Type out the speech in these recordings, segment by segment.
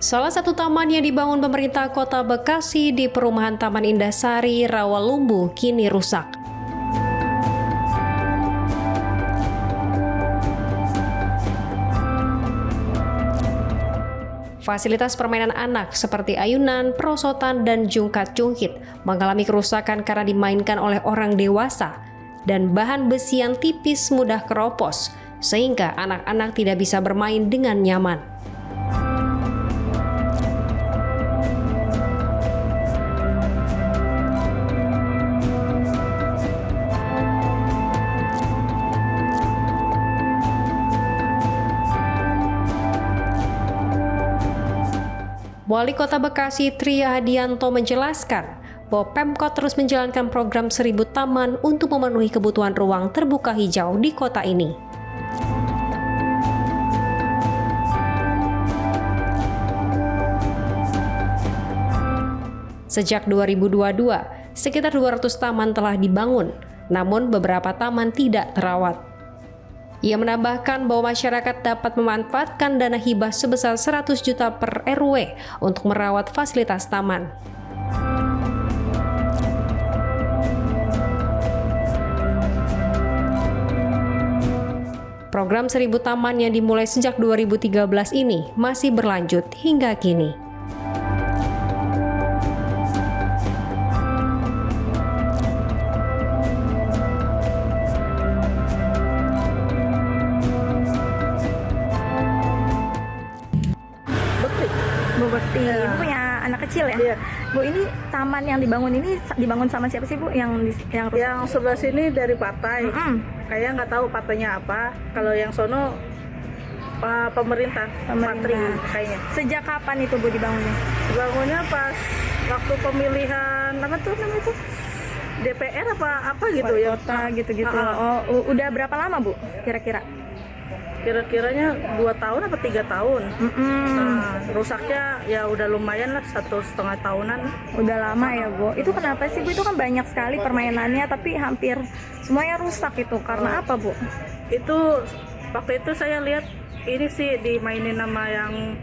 Salah satu taman yang dibangun pemerintah Kota Bekasi di perumahan Taman Indah Sari, Rawalumbu, kini rusak. Fasilitas permainan anak seperti ayunan, perosotan, dan jungkat-jungkit mengalami kerusakan karena dimainkan oleh orang dewasa dan bahan besi yang tipis mudah keropos, sehingga anak-anak tidak bisa bermain dengan nyaman. Wali Kota Bekasi Tri Hadianto menjelaskan bahwa Pemkot terus menjalankan program 1000 taman untuk memenuhi kebutuhan ruang terbuka hijau di kota ini. Sejak 2022, sekitar 200 taman telah dibangun, namun beberapa taman tidak terawat. Ia menambahkan bahwa masyarakat dapat memanfaatkan dana hibah sebesar 100 juta per RW untuk merawat fasilitas taman. Program 1000 taman yang dimulai sejak 2013 ini masih berlanjut hingga kini. Bu Bekti, Ibu punya anak kecil ya? Iya. Bu, ini taman yang dibangun ini dibangun sama siapa sih Bu? Yang rusak? Yang sebelah sini dari partai. Kayak nggak tahu partainya apa. Kalau yang sono pemerintah. Patri kayaknya. Sejak kapan itu Bu dibangunnya? Bangunnya pas waktu pemilihan apa tuh namanya itu? DPR apa gitu ya? Kota gitu-gitu. Oh, udah berapa lama Bu kira-kira? Kira-kiranya 2 tahun apa 3 tahun. Nah, rusaknya ya udah lumayan lah, 1,5 tahunan. Udah lama ya Bu. Itu kenapa sih Bu? Itu kan banyak sekali permainannya tapi hampir semuanya rusak itu. Karena apa Bu? Itu waktu itu saya lihat ini sih dimainin nama yang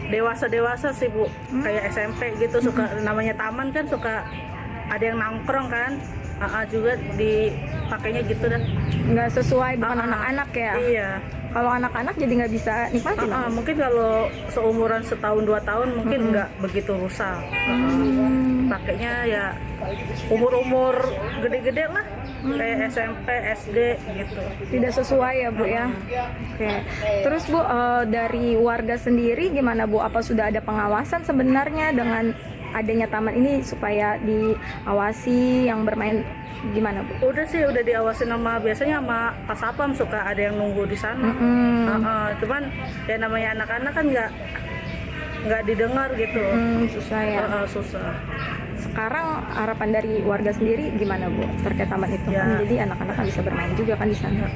dewasa-dewasa sih Bu. Kayak SMP gitu, suka namanya taman kan suka ada yang nongkrong kan. Juga dipakainya gitu dah. Nggak sesuai, bukan anak-anak ya? Iya. Kalau anak-anak jadi nggak bisa nikmatin. Mungkin kalau seumuran setahun 2 tahun mungkin nggak begitu rusak. Pakainya ya umur-umur gede-gede lah, kayak SMP, SD gitu. Tidak sesuai ya Bu ya. Oke. Terus Bu, dari warga sendiri gimana Bu? Apa sudah ada pengawasan sebenarnya dengan adanya taman ini supaya diawasi yang bermain gimana Bu? Udah sih, udah diawasin biasanya sama Pas Sapam, suka ada yang nunggu di sana. Cuman ya namanya anak-anak kan nggak didengar gitu. Susah ya. Susah. Sekarang harapan dari warga sendiri gimana Bu terkait taman itu? Ya. Kan jadi anak-anak kan bisa bermain juga kan di sana.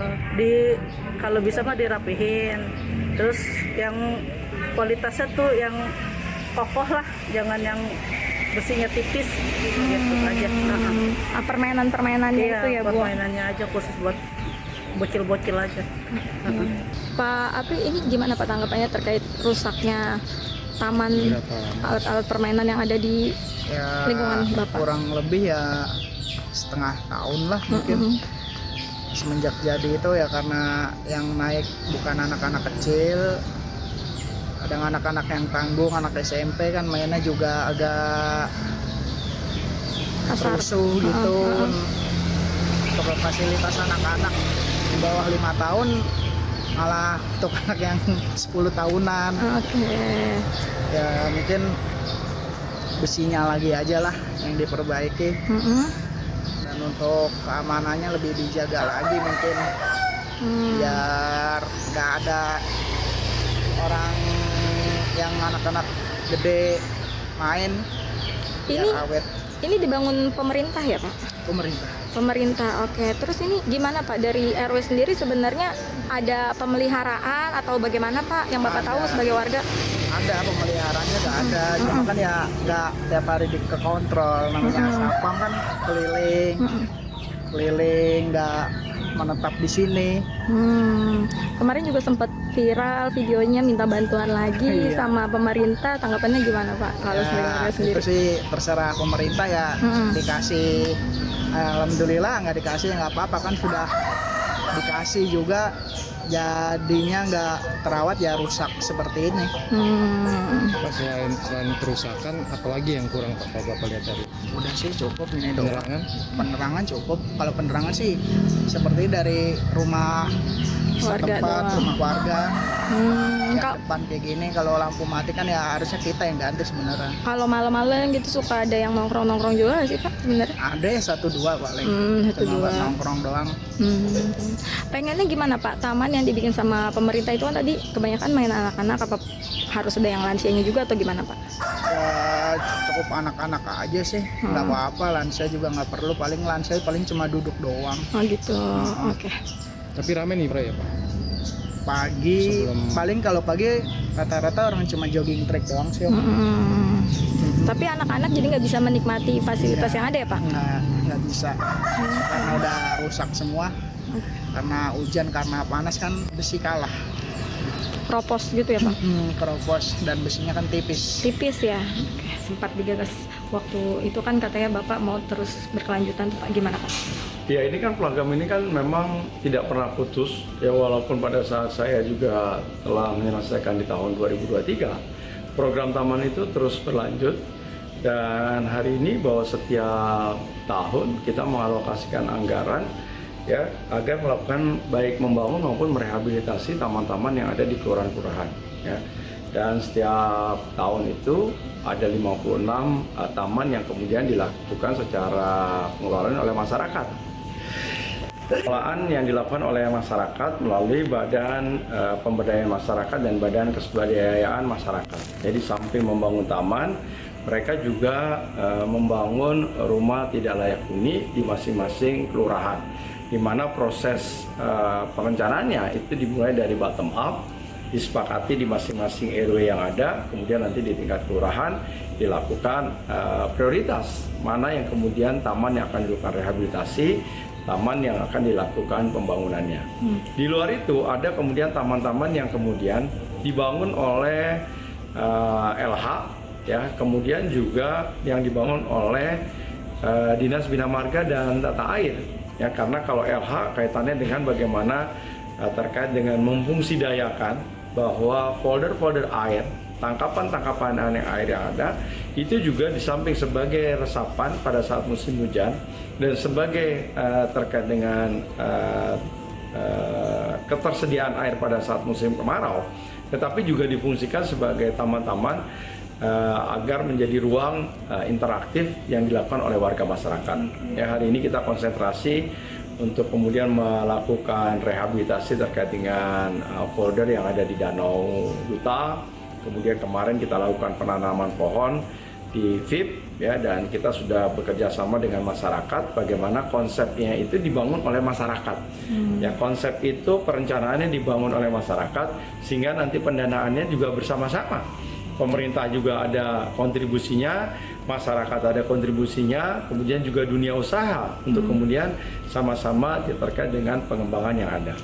Kalau bisa mah dirapihin. Terus yang kualitasnya tuh yang kokoh lah, jangan yang besinya tipis gitu aja. Permainan-permainannya itu ya Bu. Permainannya aja khusus buat bocil-bocil aja. Pak Apri, ini gimana Pak tanggapannya terkait rusaknya taman, alat-alat permainan yang ada di lingkungan Bapak? Kurang lebih ya setengah tahun lah mungkin. Semenjak jadi itu ya karena yang naik bukan anak-anak kecil, kadang anak-anak yang tanggung, anak SMP kan mainnya juga agak rusuh gitu. Untuk fasilitas anak-anak di bawah 5 tahun malah untuk anak yang 10 tahunan. Ya mungkin besinya lagi aja lah yang diperbaiki. Dan untuk keamanannya lebih dijaga lagi mungkin, biar nggak ada orang yang anak-anak gede main. Ini dibangun pemerintah ya Pak? Pemerintah, oke. Terus ini gimana Pak, dari RW sendiri sebenarnya ada pemeliharaan atau bagaimana Pak yang Bapak tahu sebagai warga? Ada pemeliharaannya, nggak ada, cuma kan ya nggak tiap hari kekontrol, namanya sapam kan keliling, nggak menetap di sini. Kemarin juga sempat viral videonya minta bantuan lagi Iya. sama pemerintah, tanggapannya gimana Pak? Kalau sebagai warga sendiri? Itu sih terserah pemerintah ya, dikasih alhamdulillah, nggak dikasih ya nggak apa-apa, kan sudah dikasih juga jadinya nggak terawat ya rusak seperti ini. Pak, selain kerusakan, apalagi yang kurang Pak kalau Bapak lihat dari Udah sih cukup ini doang. penerangan? Penerangan cukup. Kalau penerangan sih seperti dari rumah Warga setempat, doang. rumah warga. Yang Kak, depan kayak gini, kalau lampu mati kan ya harusnya kita yang ganti sebenarnya. kalau malam-malam gitu suka ada yang nongkrong-nongkrong juga nggak sih Pak sebenarnya? Ada ya 1-2 paling. Satu Cuma dua. buat nongkrong doang. Pengennya gimana Pak? Taman yang dibikin sama pemerintah itu kan tadi kebanyakan main anak-anak, apa harus ada yang lansianya juga atau gimana Pak? Ya, cukup anak-anak aja sih, nggak apa-apa. Lansia juga nggak perlu, paling lansia paling cuma duduk doang. Oh gitu, oke. Tapi rame nih Bro ya Pak? Pagi, Sebelum- paling kalau pagi rata-rata orang cuma jogging track doang sih. Tapi anak-anak jadi nggak bisa menikmati fasilitas yang ada ya Pak? Nggak bisa, karena udah rusak semua. Karena hujan, karena panas kan besi kalah. Propos gitu ya Pak? Keropos dan besinya kan tipis. Tipis ya. Oke, sempat digagas waktu itu kan katanya Bapak mau terus berkelanjutan Pak, gimana Pak? Ya, ini kan program ini kan memang tidak pernah putus ya, walaupun pada saat saya juga telah menyelesaikan di tahun 2023, program taman itu terus berlanjut. Dan hari ini bahwa setiap tahun kita mengalokasikan anggaran ya agar melakukan baik membangun maupun merehabilitasi taman-taman yang ada di kelurahan-kelurahan ya. Dan setiap tahun itu ada 56 taman yang kemudian dilakukan secara pengelolaan oleh masyarakat. Pengelolaan yang dilakukan oleh masyarakat melalui Badan Pemberdayaan Masyarakat dan Badan Kesebudayaan Masyarakat. Jadi samping membangun taman, mereka juga membangun rumah tidak layak huni di masing-masing kelurahan, di mana proses perencanaannya itu dimulai dari bottom up, disepakati di masing-masing RW yang ada, kemudian nanti di tingkat kelurahan dilakukan prioritas mana yang kemudian taman yang akan dilakukan rehabilitasi, taman yang akan dilakukan pembangunannya. Di luar itu ada kemudian taman-taman yang kemudian dibangun oleh LH ya, kemudian juga yang dibangun oleh Dinas Bina Marga dan Tata Air ya, karena kalau LH kaitannya dengan bagaimana terkait dengan memfungsidayakan bahwa folder-folder air, tangkapan-tangkapan air yang ada itu juga di samping sebagai resapan pada saat musim hujan dan sebagai terkait dengan ketersediaan air pada saat musim kemarau, tetapi juga difungsikan sebagai taman-taman agar menjadi ruang interaktif yang dilakukan oleh warga masyarakat. Ya, hari ini kita konsentrasi untuk kemudian melakukan rehabilitasi terkait dengan folder yang ada di Danau Duta. Kemudian kemarin kita lakukan penanaman pohon di VIP ya, dan kita sudah bekerja sama dengan masyarakat bagaimana konsepnya itu dibangun oleh masyarakat. Ya, konsep itu perencanaannya dibangun oleh masyarakat sehingga nanti pendanaannya juga bersama-sama. Pemerintah juga ada kontribusinya, masyarakat ada kontribusinya, kemudian juga dunia usaha untuk kemudian sama-sama terkait dengan pengembangan yang ada.